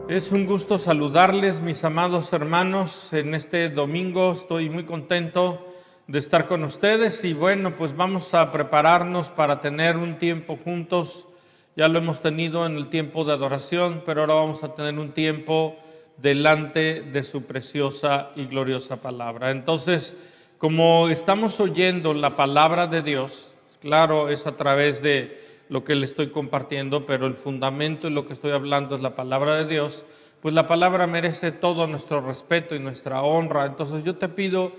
Es un gusto saludarles, mis amados hermanos, en este domingo. Estoy muy contento de estar con ustedes y bueno, pues vamos a prepararnos para tener un tiempo juntos. Ya lo hemos tenido en el tiempo de adoración, pero ahora vamos a tener un tiempo delante de su preciosa y gloriosa palabra. Entonces, como estamos oyendo la palabra de Dios, claro, es a través de lo que le estoy compartiendo, pero el fundamento y lo que estoy hablando es la palabra de Dios, pues la palabra merece todo nuestro respeto y nuestra honra. Entonces yo te pido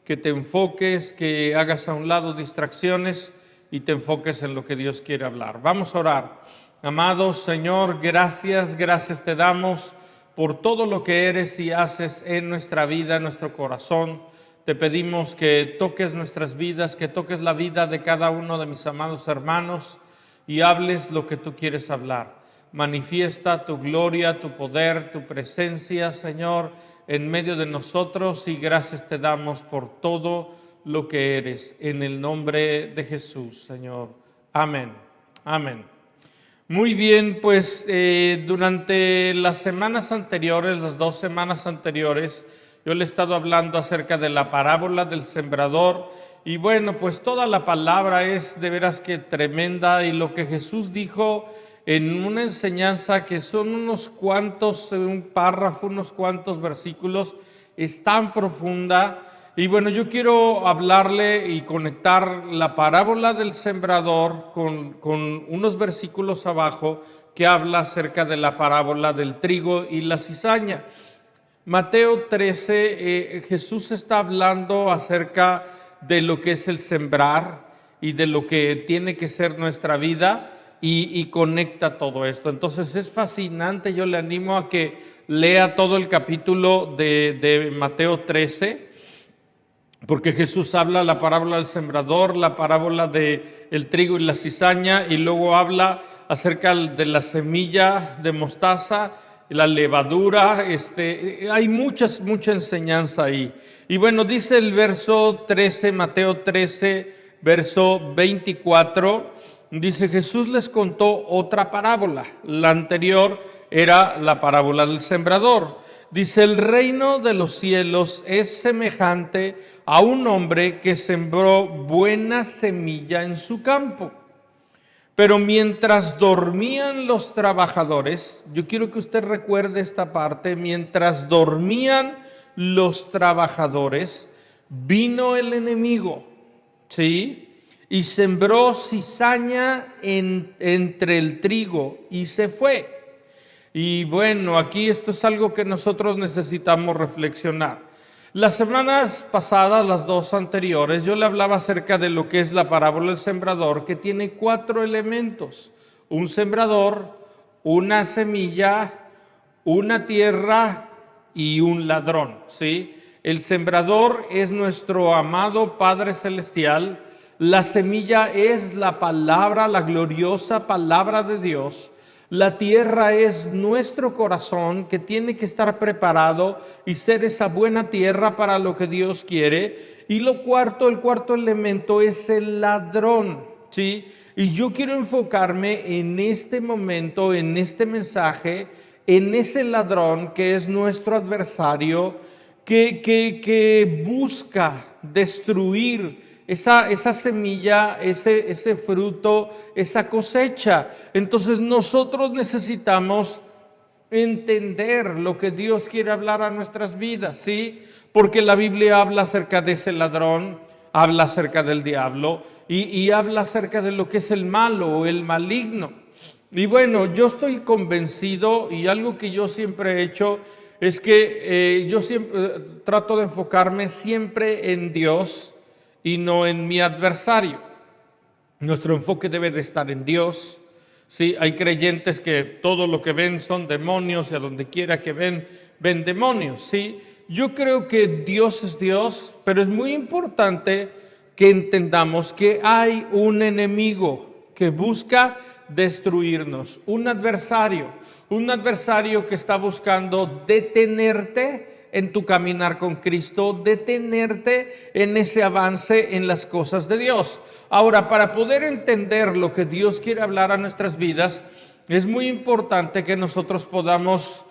que te enfoques, que hagas a un lado distracciones y te enfoques en lo que Dios quiere hablar. Vamos a orar. Amado Señor, gracias te damos por todo lo que eres y haces en nuestra vida, en nuestro corazón. Te pedimos que toques nuestras vidas, que toques la vida de cada uno de mis amados hermanos y hables lo que tú quieres hablar. Manifiesta tu gloria, tu poder, tu presencia, Señor, en medio de nosotros, y gracias te damos por todo lo que eres. En el nombre de Jesús, Señor. Amén. Amén. Muy bien, pues durante las semanas anteriores, las 2 semanas anteriores, yo le he estado hablando acerca de la parábola del sembrador. Y bueno, pues toda la palabra es de veras que tremenda, y lo que Jesús dijo en una enseñanza que son unos cuantos, un párrafo, unos cuantos versículos, es tan profunda. Y bueno, yo quiero hablarle y conectar la parábola del sembrador con unos versículos abajo que habla acerca de la parábola del trigo y la cizaña. Mateo 13, Jesús está hablando acerca de lo que es el sembrar y de lo que tiene que ser nuestra vida, y conecta todo esto. Entonces es fascinante, yo le animo a que lea todo el capítulo de Mateo 13, porque Jesús habla la parábola del sembrador, la parábola del trigo y la cizaña, y luego habla acerca de la semilla de mostaza, la levadura. Hay mucha enseñanza ahí. Y bueno, dice el verso 13, Mateo 13, verso 24, dice: Jesús les contó otra parábola. La anterior era la parábola del sembrador. Dice: el reino de los cielos es semejante a un hombre que sembró buena semilla en su campo. Pero mientras dormían los trabajadores, yo quiero que usted recuerde esta parte, mientras dormían los trabajadores, vino el enemigo, ¿sí? y sembró cizaña entre el trigo y se fue. Y bueno, aquí esto es algo que nosotros necesitamos reflexionar. Las semanas pasadas, las dos anteriores, yo le hablaba acerca de lo que es la parábola del sembrador, que tiene 4 elementos: un sembrador, una semilla, una tierra y un ladrón, ¿sí? El sembrador es nuestro amado Padre Celestial, la semilla es la palabra, la gloriosa palabra de Dios. La tierra es nuestro corazón, que tiene que estar preparado y ser esa buena tierra para lo que Dios quiere. Y el cuarto elemento es el ladrón, ¿sí? Y yo quiero enfocarme en este momento, en este mensaje, en ese ladrón que es nuestro adversario, que busca destruir esa semilla, ese fruto, esa cosecha. Entonces nosotros necesitamos entender lo que Dios quiere hablar a nuestras vidas, ¿sí? Porque la Biblia habla acerca de ese ladrón, habla acerca del diablo y habla acerca de lo que es el malo o el maligno. Y bueno, yo estoy convencido, y algo que yo siempre he hecho es que yo siempre trato de enfocarme siempre en Dios y no en mi adversario. Nuestro enfoque debe de estar en Dios. Sí, hay creyentes que todo lo que ven son demonios y a donde quiera que ven demonios. Sí, yo creo que Dios es Dios, pero es muy importante que entendamos que hay un enemigo que busca destruirnos, un adversario que está buscando detenerte en tu caminar con Cristo, detenerte en ese avance en las cosas de Dios. Ahora, para poder entender lo que Dios quiere hablar a nuestras vidas, es muy importante que nosotros podamos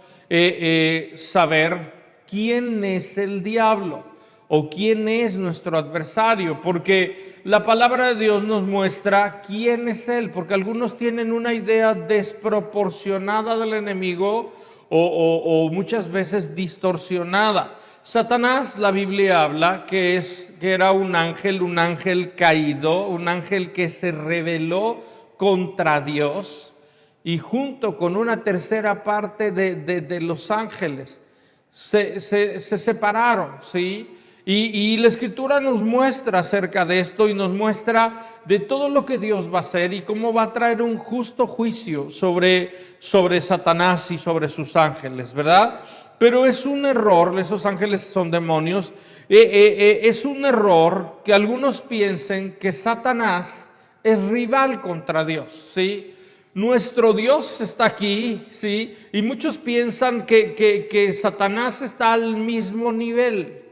saber quién es el diablo o quién es nuestro adversario, porque la palabra de Dios nos muestra quién es él, porque algunos tienen una idea desproporcionada del enemigo o muchas veces distorsionada. Satanás, la Biblia habla que era un ángel caído, un ángel que se rebeló contra Dios, y junto con una tercera parte de los ángeles se separaron, ¿sí? Y la Escritura nos muestra acerca de esto y nos muestra de todo lo que Dios va a hacer y cómo va a traer un justo juicio sobre Satanás y sobre sus ángeles, ¿verdad? Pero es un error, esos ángeles son demonios, es un error que algunos piensen que Satanás es rival contra Dios, ¿sí? Nuestro Dios está aquí, ¿sí? Y muchos piensan que Satanás está al mismo nivel,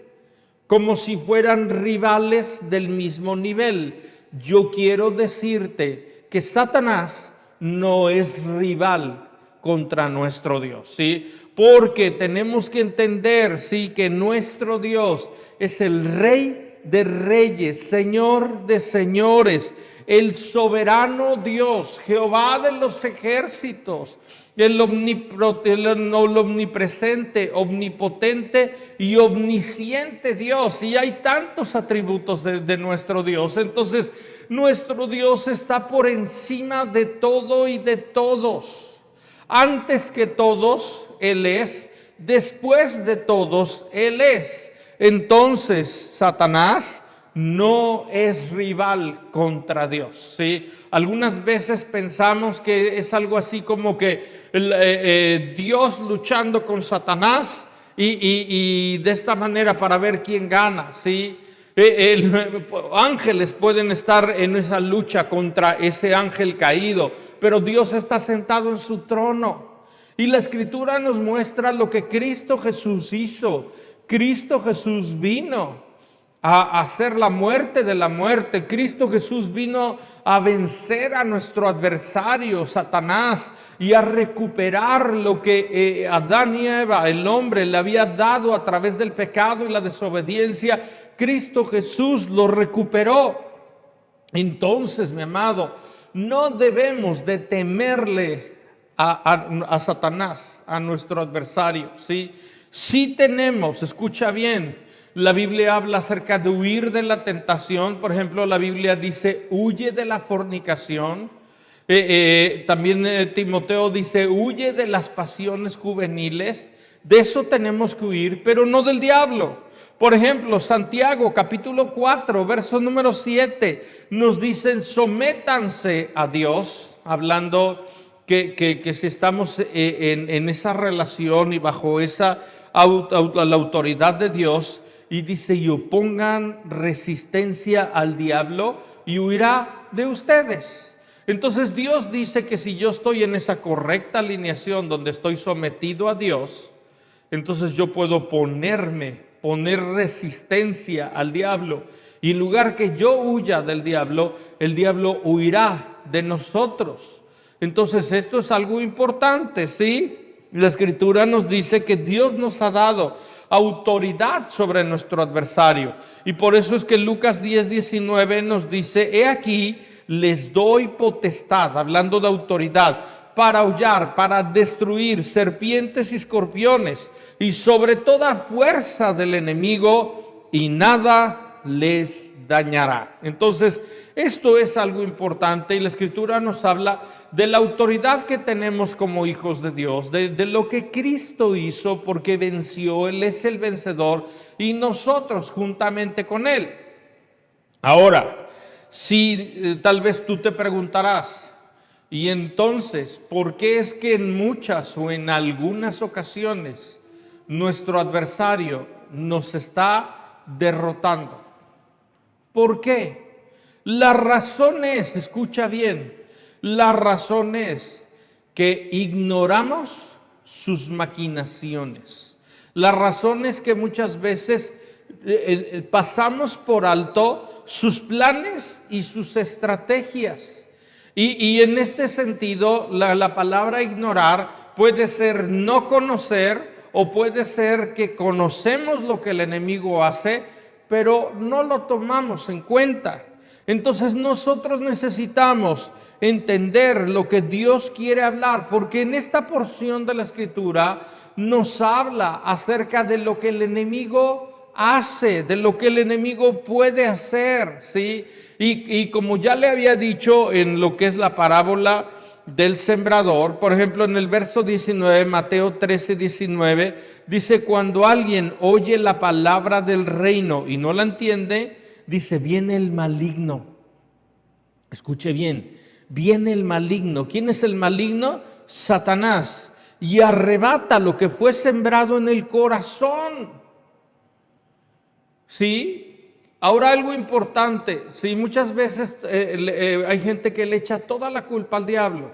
como si fueran rivales del mismo nivel. Yo quiero decirte que Satanás no es rival contra nuestro Dios, ¿sí? Porque tenemos que entender, sí, que nuestro Dios es el Rey de reyes, Señor de señores, el soberano Dios, Jehová de los ejércitos, el omnipresente, omnipotente y omnisciente Dios. Y hay tantos atributos de nuestro Dios. Entonces, nuestro Dios está por encima de todo y de todos. Antes que todos, Él es. Después de todos, Él es. Entonces, Satanás no es rival contra Dios, ¿sí? Algunas veces pensamos que es algo así como que Dios luchando con Satanás y de esta manera para ver quién gana, ¿sí? Ángeles pueden estar en esa lucha contra ese ángel caído, pero Dios está sentado en su trono. Y la Escritura nos muestra lo que Cristo Jesús hizo. Cristo Jesús vino a hacer la muerte de la muerte. Cristo Jesús vino a vencer a nuestro adversario, Satanás, y a recuperar lo que Adán y Eva, el hombre, le había dado a través del pecado y la desobediencia. Cristo Jesús lo recuperó. Entonces, mi amado, no debemos de temerle a Satanás, a nuestro adversario, ¿sí? Sí tenemos, escucha bien, La Biblia habla acerca de huir de la tentación. Por ejemplo, la Biblia dice, huye de la fornicación. También Timoteo dice, huye de las pasiones juveniles. De eso tenemos que huir, pero no del diablo. Por ejemplo, Santiago capítulo 4, verso número 7, nos dicen, sométanse a Dios, hablando que si estamos en esa relación y bajo esa la autoridad de Dios, y dice, y opongan resistencia al diablo y huirá de ustedes. Entonces Dios dice que si yo estoy en esa correcta alineación donde estoy sometido a Dios, entonces yo puedo poner resistencia al diablo. Y en lugar que yo huya del diablo, el diablo huirá de nosotros. Entonces esto es algo importante, ¿sí? La Escritura nos dice que Dios nos ha dado autoridad sobre nuestro adversario. Y por eso es que Lucas 10:19 nos dice, he aquí, les doy potestad, hablando de autoridad, para hollar, para destruir serpientes y escorpiones, y sobre toda fuerza del enemigo, y nada les dañará. Entonces, esto es algo importante y la Escritura nos habla de la autoridad que tenemos como hijos de Dios, de lo que Cristo hizo porque venció, Él es el vencedor y nosotros juntamente con Él. Ahora, si tal vez tú te preguntarás, y entonces, ¿por qué es que en muchas o en algunas ocasiones nuestro adversario nos está derrotando? ¿Por qué? La razón es, escucha bien, la razón es que ignoramos sus maquinaciones. La razón es que muchas veces pasamos por alto sus planes y sus estrategias. Y en este sentido, la palabra ignorar puede ser no conocer o puede ser que conocemos lo que el enemigo hace, pero no lo tomamos en cuenta. Entonces nosotros necesitamos entender lo que Dios quiere hablar, porque en esta porción de la Escritura nos habla acerca de lo que el enemigo hace, de lo que el enemigo puede hacer, ¿sí? Y como ya le había dicho en lo que es la parábola del sembrador, por ejemplo en el verso 19, Mateo 13:19, dice, cuando alguien oye la palabra del reino y no la entiende, dice, viene el maligno. Escuche bien, viene el maligno. ¿Quién es el maligno? Satanás. Y arrebata lo que fue sembrado en el corazón. ¿Sí? Ahora algo importante, sí, muchas veces hay gente que le echa toda la culpa al diablo.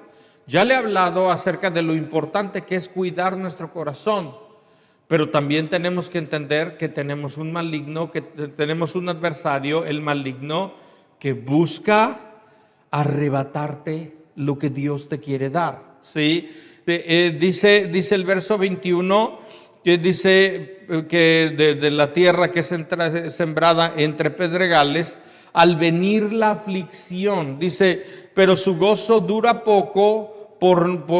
Ya le he hablado acerca de lo importante que es cuidar nuestro corazón, pero también tenemos que entender que tenemos un maligno, que tenemos un adversario, el maligno, que busca arrebatarte lo que Dios te quiere dar. ¿Sí? Dice el verso 21, que dice que de la tierra que es sembrada entre pedregales, al venir la aflicción, dice, pero su gozo dura poco por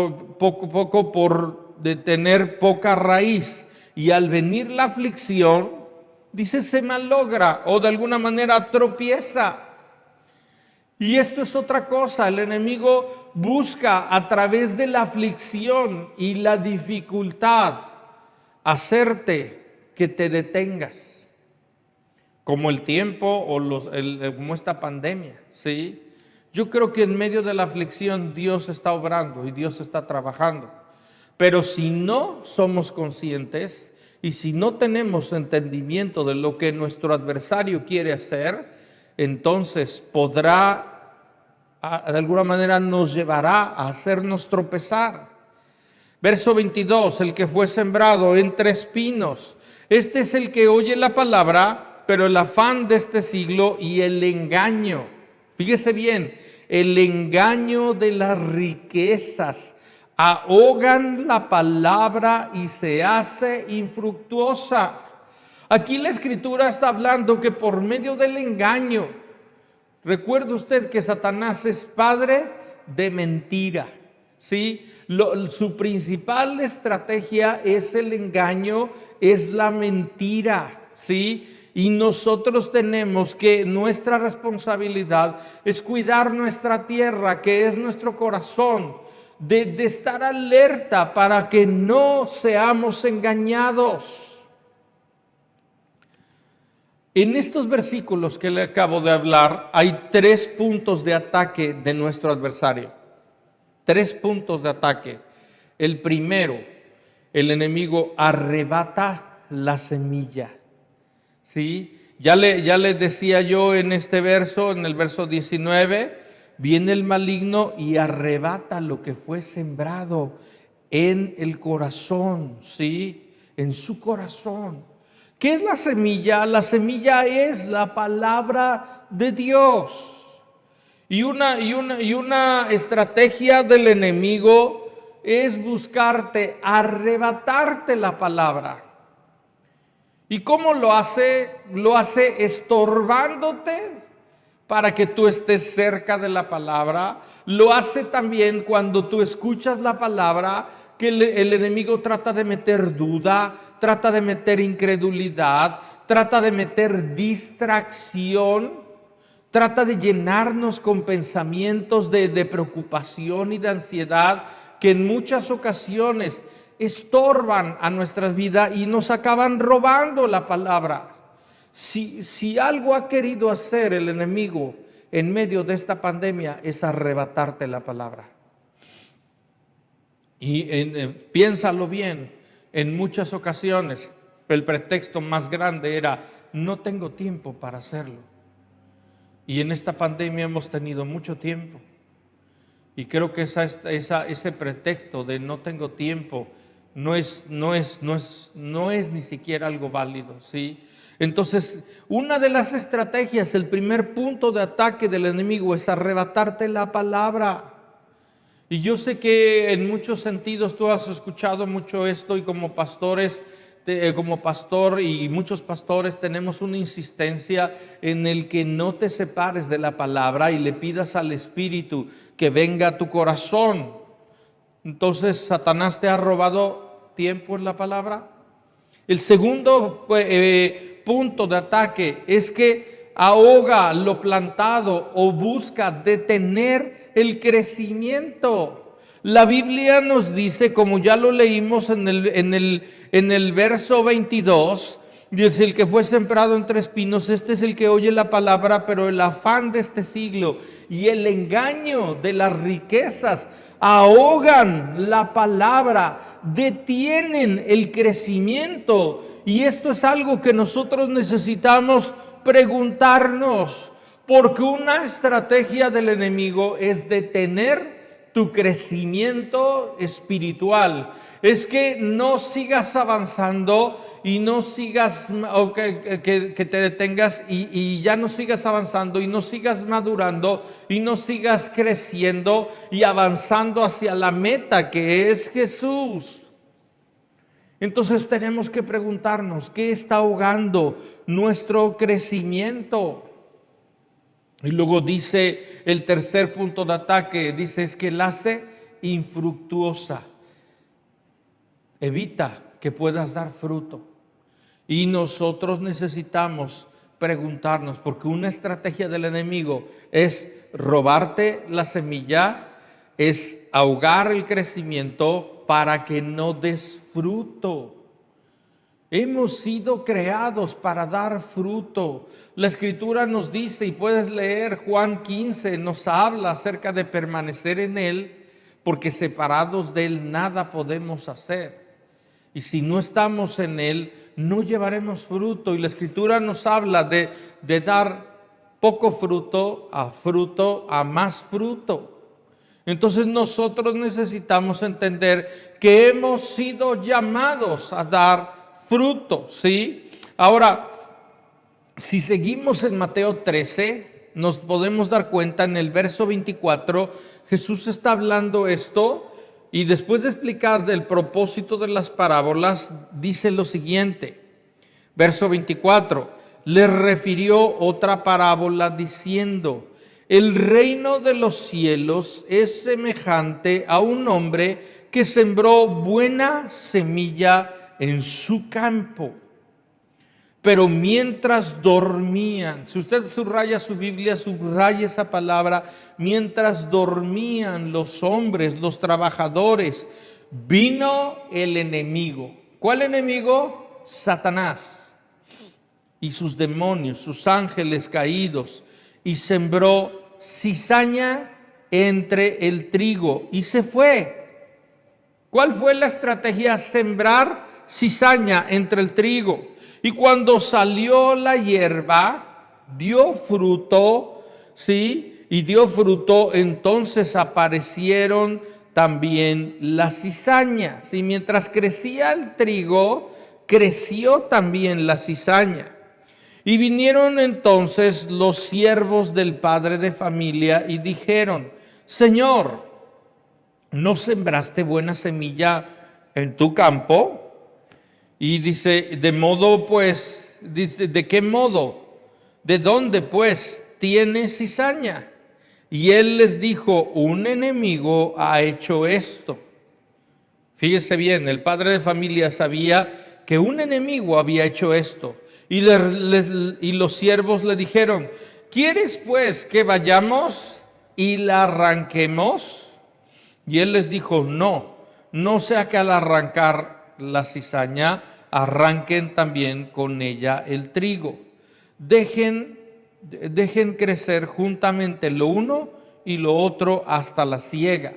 de tener poca raíz, y al venir la aflicción, dice, se malogra o de alguna manera tropieza. Y esto es otra cosa, el enemigo busca a través de la aflicción y la dificultad hacerte que te detengas, como el tiempo o como esta pandemia, ¿sí? Yo creo que en medio de la aflicción Dios está obrando y Dios está trabajando, pero si no somos conscientes y si no tenemos entendimiento de lo que nuestro adversario quiere hacer, entonces podrá, de alguna manera nos llevará a hacernos tropezar. Verso 22, el que fue sembrado entre espinos. Este es el que oye la palabra, pero el afán de este siglo y el engaño. Fíjese bien, el engaño de las riquezas ahogan la palabra y se hace infructuosa. Aquí la Escritura está hablando que por medio del engaño, recuerde usted que Satanás es padre de mentira, ¿sí? Su principal estrategia es el engaño, es la mentira, ¿sí? Y nosotros tenemos que, nuestra responsabilidad es cuidar nuestra tierra, que es nuestro corazón, de estar alerta para que no seamos engañados. En estos versículos que le acabo de hablar, hay 3 puntos de ataque de nuestro adversario. 3 puntos de ataque. El primero, el enemigo arrebata la semilla. ¿Sí? Ya le decía yo en este verso, en el verso 19, viene el maligno y arrebata lo que fue sembrado en el corazón, ¿sí? En su corazón. ¿Qué es la semilla? La semilla es la palabra de Dios. Y una estrategia del enemigo es buscarte, arrebatarte la palabra. ¿Y cómo lo hace? Lo hace estorbándote para que tú estés cerca de la palabra. Lo hace también cuando tú escuchas la palabra, que el enemigo trata de meter duda, trata de meter incredulidad, trata de meter distracción, trata de llenarnos con pensamientos de preocupación y de ansiedad que en muchas ocasiones estorban a nuestras vidas y nos acaban robando la palabra. Si algo ha querido hacer el enemigo en medio de esta pandemia es arrebatarte la palabra. Y piénsalo bien, en muchas ocasiones el pretexto más grande era: no tengo tiempo para hacerlo. Y en esta pandemia hemos tenido mucho tiempo. Y creo que ese pretexto de no tengo tiempo no es ni siquiera algo válido, ¿sí? Entonces, una de las estrategias, el primer punto de ataque del enemigo es arrebatarte la palabra. Y yo sé que en muchos sentidos tú has escuchado mucho esto, y como pastores, como pastor y muchos pastores tenemos una insistencia en el que no te separes de la palabra y le pidas al Espíritu que venga a tu corazón. Entonces, ¿Satanás te ha robado tiempo en la palabra? El segundo punto de ataque es que ahoga lo plantado o busca detener el crecimiento. La Biblia nos dice, como ya lo leímos en el verso 22, dice: el que fue sembrado entre espinos, este es el que oye la palabra, pero el afán de este siglo y el engaño de las riquezas ahogan la palabra, detienen el crecimiento. Y esto es algo que nosotros necesitamos preguntarnos, porque una estrategia del enemigo es detener tu crecimiento espiritual. Es que no sigas avanzando y no sigas, o que te detengas y ya no sigas avanzando y no sigas madurando y no sigas creciendo y avanzando hacia la meta que es Jesús. Entonces tenemos que preguntarnos, ¿qué está ahogando nuestro crecimiento? Y luego dice el tercer punto de ataque, dice: es que la hace infructuosa. Evita que puedas dar fruto. Y nosotros necesitamos preguntarnos, porque una estrategia del enemigo es robarte la semilla, es ahogar el crecimiento para que no des fruto. Hemos sido creados para dar fruto. La Escritura nos dice, y puedes leer Juan 15, nos habla acerca de permanecer en Él, porque separados de Él nada podemos hacer. Y si no estamos en Él, no llevaremos fruto. Y la Escritura nos habla de dar poco fruto a más fruto. Entonces nosotros necesitamos entender que hemos sido llamados a dar fruto, ¿sí? Ahora, si seguimos en Mateo 13, nos podemos dar cuenta en el verso 24, Jesús está hablando esto. Y después de explicar del propósito de las parábolas, dice lo siguiente, verso 24, les refirió otra parábola diciendo: el reino de los cielos es semejante a un hombre que sembró buena semilla en su campo. Pero mientras dormían, si usted subraya su Biblia, subraya esa palabra, mientras dormían los hombres, los trabajadores, vino el enemigo. ¿Cuál enemigo? Satanás y sus demonios, sus ángeles caídos, y sembró cizaña entre el trigo y se fue. ¿Cuál fue la estrategia? Sembrar cizaña entre el trigo. Y cuando salió la hierba, dio fruto, ¿sí? Y dio fruto, entonces aparecieron también las cizañas. Y mientras crecía el trigo, creció también la cizaña. Y vinieron entonces los siervos del padre de familia y dijeron: Señor, ¿no sembraste buena semilla en tu campo? Y dice, de modo pues, dice, ¿de qué modo? ¿De dónde pues tiene cizaña? Y él les dijo: un enemigo ha hecho esto. Fíjese bien, el padre de familia sabía que un enemigo había hecho esto. Y los siervos le dijeron: ¿quieres pues que vayamos y la arranquemos? Y él les dijo: no sea que al arrancar la cizaña arranquen también con ella el trigo. Dejen crecer juntamente lo uno y lo otro hasta la siega.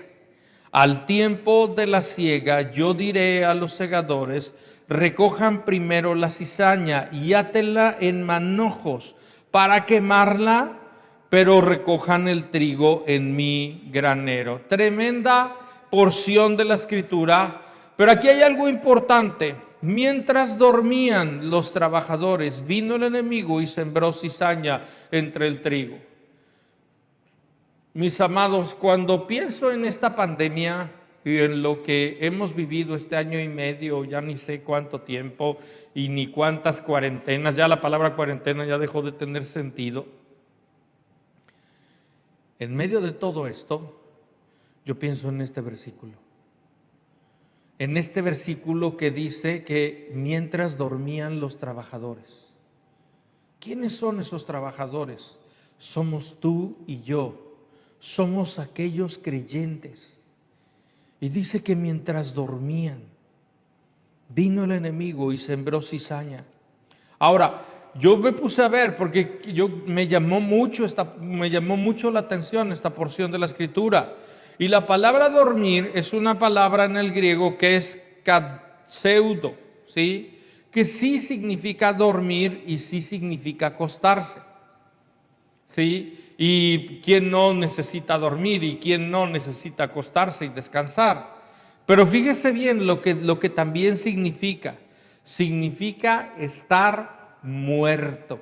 Al tiempo de la siega yo diré a los segadores: recojan primero la cizaña y átenla en manojos para quemarla, pero recojan el trigo en mi granero. Tremenda porción de la Escritura, pero aquí hay algo importante. Mientras dormían los trabajadores, vino el enemigo y sembró cizaña entre el trigo. Mis amados, cuando pienso en esta pandemia y en lo que hemos vivido este año y medio, ya ni sé cuánto tiempo y ni cuántas cuarentenas, ya la palabra cuarentena ya dejó de tener sentido. En medio de todo esto, yo pienso en este versículo. En este versículo que dice que mientras dormían los trabajadores. ¿Quiénes son esos trabajadores? Somos tú y yo. Somos aquellos creyentes. Y dice que mientras dormían, vino el enemigo y sembró cizaña. Ahora, yo me puse a ver porque me llamó mucho la atención esta porción de la Escritura. Y la palabra dormir es una palabra en el griego que es katseudo, ¿sí? Que sí significa dormir y sí significa acostarse, ¿sí? Y quién no necesita dormir y quién no necesita acostarse y descansar. Pero fíjese bien lo que también significa. Significa estar muerto.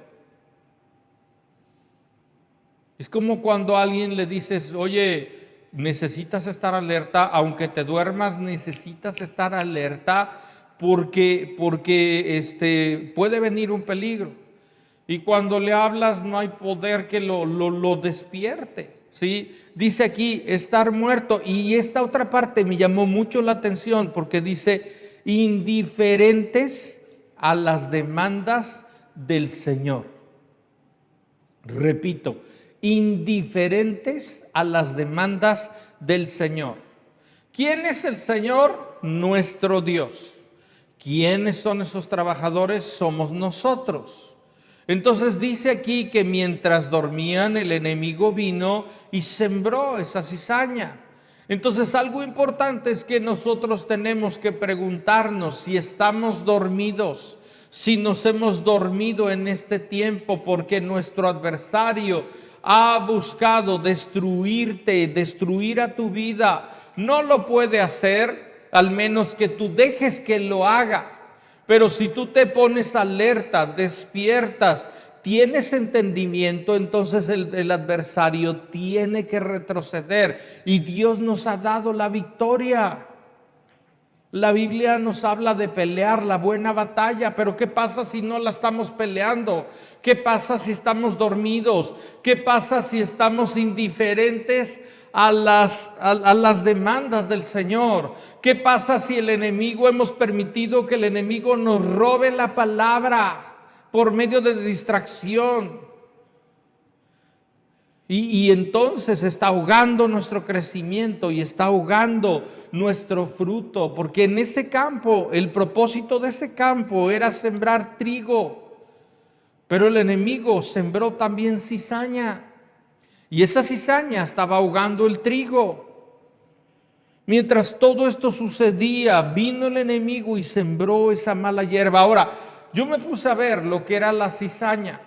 Es como cuando a alguien le dices: oye, necesitas estar alerta, aunque te duermas, necesitas estar alerta porque puede venir un peligro. Y cuando le hablas no hay poder que lo despierte, ¿sí? Dice aquí, estar muerto. Y esta otra parte me llamó mucho la atención porque dice, indiferentes a las demandas del Señor. Repito, indiferentes a las demandas del Señor. ¿Quién es el Señor? Nuestro Dios. ¿Quiénes son esos trabajadores? Somos nosotros. Entonces dice aquí que mientras dormían el enemigo vino y sembró esa cizaña. Entonces algo importante es que nosotros tenemos que preguntarnos si estamos dormidos, si nos hemos dormido en este tiempo, porque nuestro adversario ha buscado destruirte, destruir a tu vida. No lo puede hacer, al menos que tú dejes que lo haga. Pero si tú te pones alerta, despiertas, tienes entendimiento, entonces el adversario tiene que retroceder. Y Dios nos ha dado la victoria. La Biblia nos habla de pelear la buena batalla, pero ¿qué pasa si no la estamos peleando? ¿Qué pasa si estamos dormidos? ¿Qué pasa si estamos indiferentes a las demandas del Señor? ¿Qué pasa si hemos permitido que el enemigo nos robe la palabra? por medio de distracción. Y entonces está ahogando nuestro crecimiento y está ahogando nuestro fruto, porque en ese campo, el propósito de ese campo era sembrar trigo, pero el enemigo sembró también cizaña, y esa cizaña estaba ahogando el trigo. Mientras todo esto sucedía, vino el enemigo y sembró esa mala hierba. Ahora, yo me puse a ver lo que era la cizaña,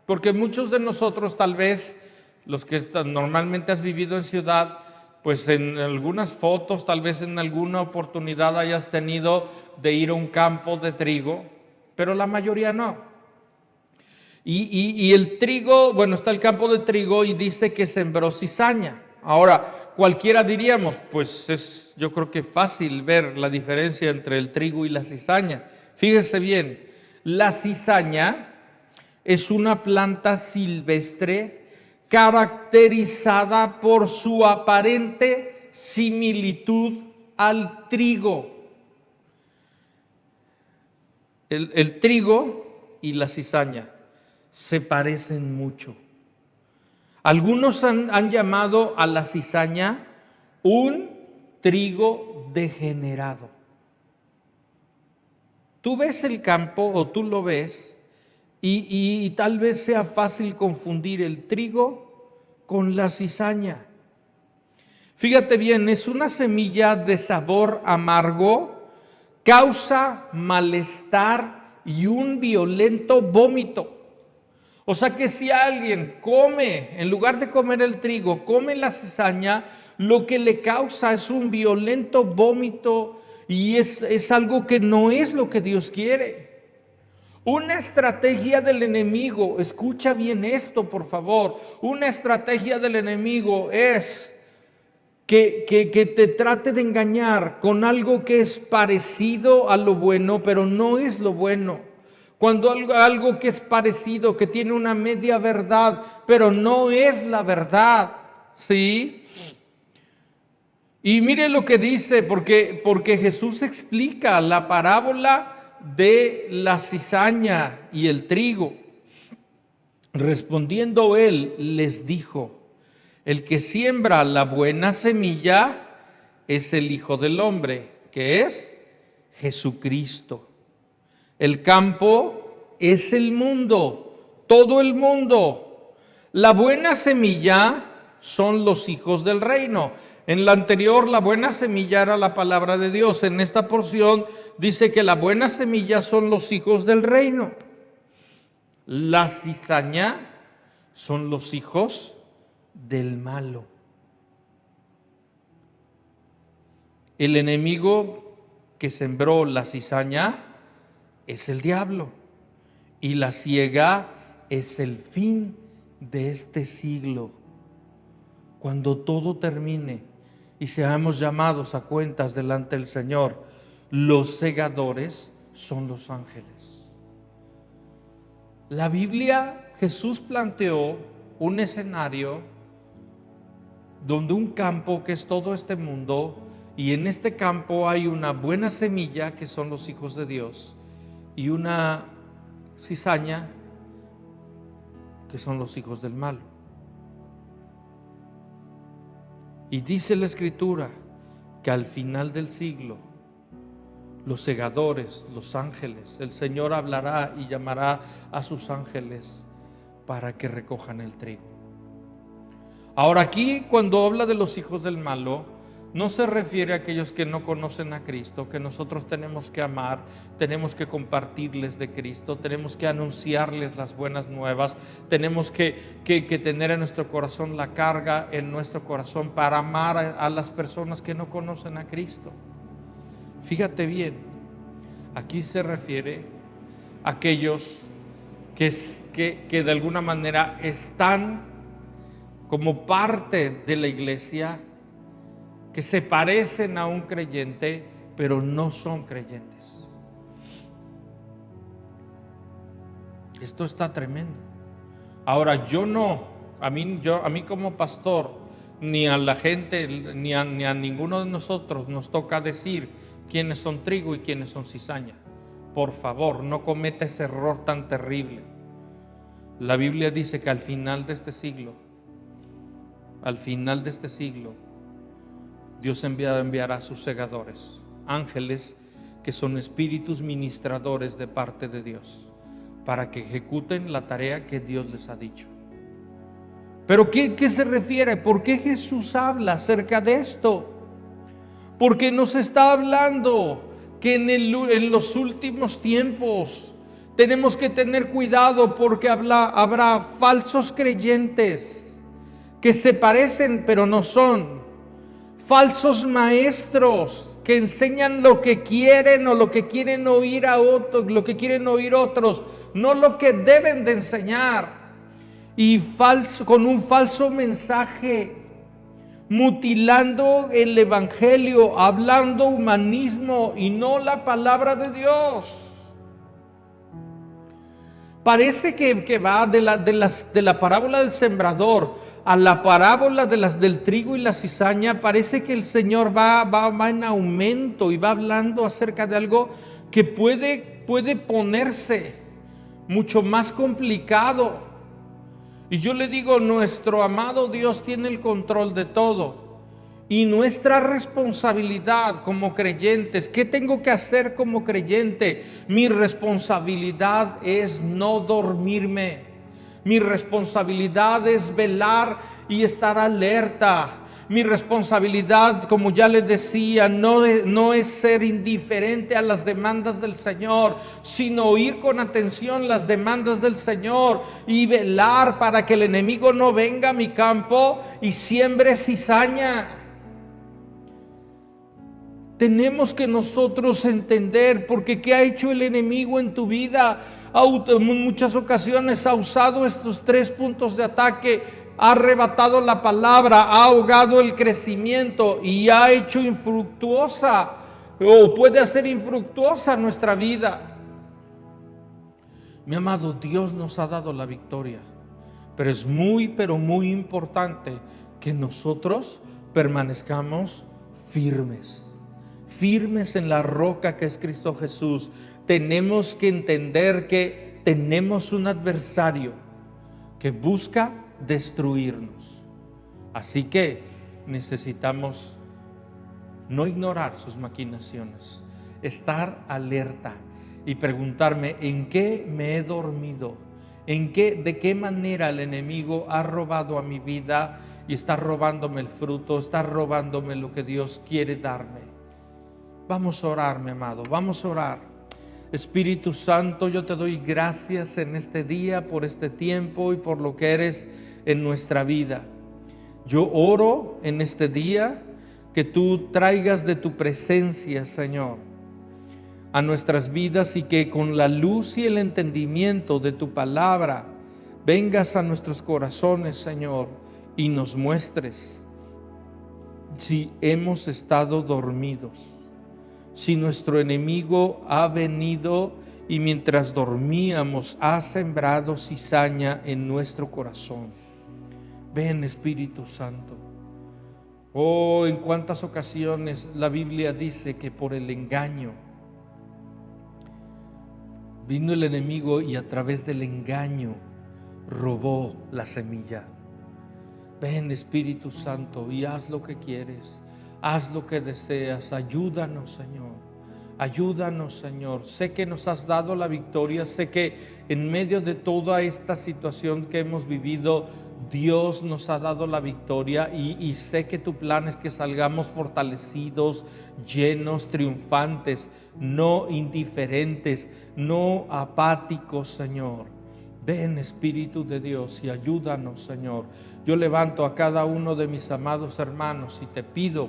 porque muchos de nosotros, tal vez los que normalmente has vivido en ciudad, pues en algunas fotos, tal vez en alguna oportunidad hayas tenido de ir a un campo de trigo, pero la mayoría no. Y el trigo, bueno, está el campo de trigo y dice que sembró cizaña. Ahora, cualquiera diríamos, pues es yo creo que fácil ver la diferencia entre el trigo y la cizaña. Fíjese bien, la cizaña es una planta silvestre caracterizada por su aparente similitud al trigo. El trigo y la cizaña se parecen mucho. Algunos han llamado a la cizaña un trigo degenerado. Tú ves el campo o tú lo ves y tal vez sea fácil confundir el trigo con la cizaña. Fíjate bien, es una semilla de sabor amargo, causa malestar y un violento vómito. O sea que si alguien come, en lugar de comer el trigo, come la cizaña, lo que le causa es un violento vómito y es algo que no es lo que Dios quiere. Una estrategia del enemigo, escucha bien esto por favor, una estrategia del enemigo es que te trate de engañar con algo que es parecido a lo bueno, pero no es lo bueno. Cuando algo que es parecido, que tiene una media verdad, pero no es la verdad, ¿sí? Y mire lo que dice, porque Jesús explica la parábola de la cizaña y el trigo. Respondiendo él, les dijo: el que siembra la buena semilla es el Hijo del Hombre, que es Jesucristo. El campo es el mundo, todo el mundo. La buena semilla son los hijos del reino. En la anterior, la buena semilla era la palabra de Dios. En esta porción dice que la buena semilla son los hijos del reino. La cizaña son los hijos del malo. El enemigo que sembró la cizaña es el diablo, y la siega es el fin de este siglo. Cuando todo termine y seamos llamados a cuentas delante del Señor, los segadores son los ángeles. La Biblia, Jesús planteó un escenario donde un campo que es todo este mundo, y en este campo hay una buena semilla que son los hijos de Dios y una cizaña que son los hijos del malo. Y dice la Escritura que al final del siglo los segadores, los ángeles, el Señor hablará y llamará a sus ángeles para que recojan el trigo. Ahora aquí, cuando habla de los hijos del malo, no se refiere a aquellos que no conocen a Cristo, que nosotros tenemos que amar, tenemos que compartirles de Cristo, tenemos que anunciarles las buenas nuevas, tenemos que tener en nuestro corazón la carga en nuestro corazón para amar a las personas que no conocen a Cristo. Fíjate bien, aquí se refiere a aquellos que de alguna manera están como parte de la iglesia, que se parecen a un creyente, pero no son creyentes. Esto está tremendo. Ahora, a mí como pastor, ni a la gente, ni a ninguno de nosotros nos toca decir quiénes son trigo y quiénes son cizaña. Por favor, no cometa ese error tan terrible. La Biblia dice que al final de este siglo, Dios enviará a sus segadores, ángeles que son espíritus ministradores de parte de Dios, para que ejecuten la tarea que Dios les ha dicho. ¿Pero qué se refiere? ¿Por qué Jesús habla acerca de esto? Porque nos está hablando que en los últimos tiempos tenemos que tener cuidado, porque habrá falsos creyentes que se parecen pero no son, falsos maestros que enseñan lo que quieren o lo que quieren oír a otros, lo que quieren oír otros, no lo que deben de enseñar, y con un falso mensaje, mutilando el evangelio, hablando humanismo y no la palabra de Dios. Parece que va de la parábola del sembrador a la parábola del trigo y la cizaña. Parece que el Señor va en aumento y va hablando acerca de algo que puede ponerse mucho más complicado. Y yo le digo, nuestro amado Dios tiene el control de todo. Y nuestra responsabilidad como creyentes, ¿qué tengo que hacer como creyente? Mi responsabilidad es no dormirme. Mi responsabilidad es velar y estar alerta. Mi responsabilidad, como ya les decía, no es ser indiferente a las demandas del Señor, sino oír con atención las demandas del Señor y velar para que el enemigo no venga a mi campo y siembre cizaña. Tenemos que nosotros entender, porque ¿qué ha hecho el enemigo en tu vida? En muchas ocasiones ha usado estos 3 puntos de ataque: ha arrebatado la palabra, ha ahogado el crecimiento y ha hecho infructuosa, o puede hacer infructuosa, nuestra vida. Mi amado, Dios nos ha dado la victoria, pero es pero muy importante que nosotros permanezcamos firmes en la roca que es Cristo Jesús. Tenemos que entender que tenemos un adversario que busca destruirnos. Así que necesitamos no ignorar sus maquinaciones, estar alerta y preguntarme: ¿en qué me he dormido? ¿De qué manera el enemigo ha robado a mi vida y está robándome el fruto, está robándome lo que Dios quiere darme? Vamos a orar, mi amado, vamos a orar. Espíritu Santo, yo te doy gracias en este día por este tiempo y por lo que eres en nuestra vida. Yo oro en este día que tú traigas de tu presencia, Señor, a nuestras vidas, y que con la luz y el entendimiento de tu palabra vengas a nuestros corazones, Señor, y nos muestres si hemos estado dormidos, si nuestro enemigo ha venido y mientras dormíamos ha sembrado cizaña en nuestro corazón. Ven, Espíritu Santo. Oh, en cuántas ocasiones la Biblia dice que por el engaño vino el enemigo y a través del engaño robó la semilla. Ven, Espíritu Santo, y haz lo que quieres. Haz lo que deseas. Ayúdanos, Señor. Ayúdanos, Señor. Sé que nos has dado la victoria. Sé que en medio de toda esta situación que hemos vivido, Dios nos ha dado la victoria, y sé que tu plan es que salgamos fortalecidos, llenos, triunfantes, no indiferentes, no apáticos, Señor. Ven, Espíritu de Dios, y ayúdanos, Señor. Yo levanto a cada uno de mis amados hermanos y te pido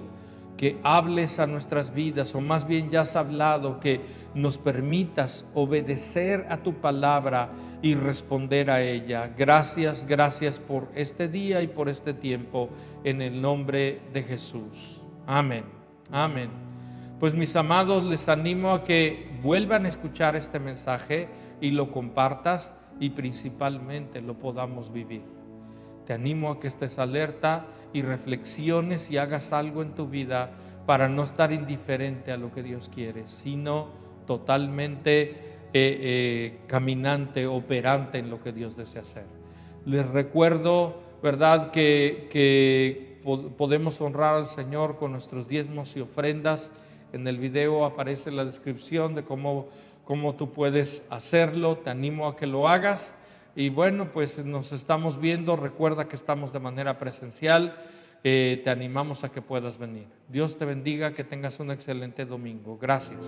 que hables a nuestras vidas, o más bien ya has hablado, que nos permitas obedecer a tu palabra y responder a ella. Gracias por este día y por este tiempo, en el nombre de Jesús. Amén. Amén. Pues mis amados, les animo a que vuelvan a escuchar este mensaje y lo compartas, y principalmente lo podamos vivir. Te animo a que estés alerta y reflexiones y hagas algo en tu vida para no estar indiferente a lo que Dios quiere, sino totalmente caminante, operante en lo que Dios desea hacer. Les recuerdo, ¿verdad?, que podemos honrar al Señor con nuestros diezmos y ofrendas. En el video aparece la descripción de cómo tú puedes hacerlo. Te animo a que lo hagas. Y bueno, pues nos estamos viendo. Recuerda que estamos de manera presencial. Te animamos a que puedas venir. Dios te bendiga, que tengas un excelente domingo. Gracias.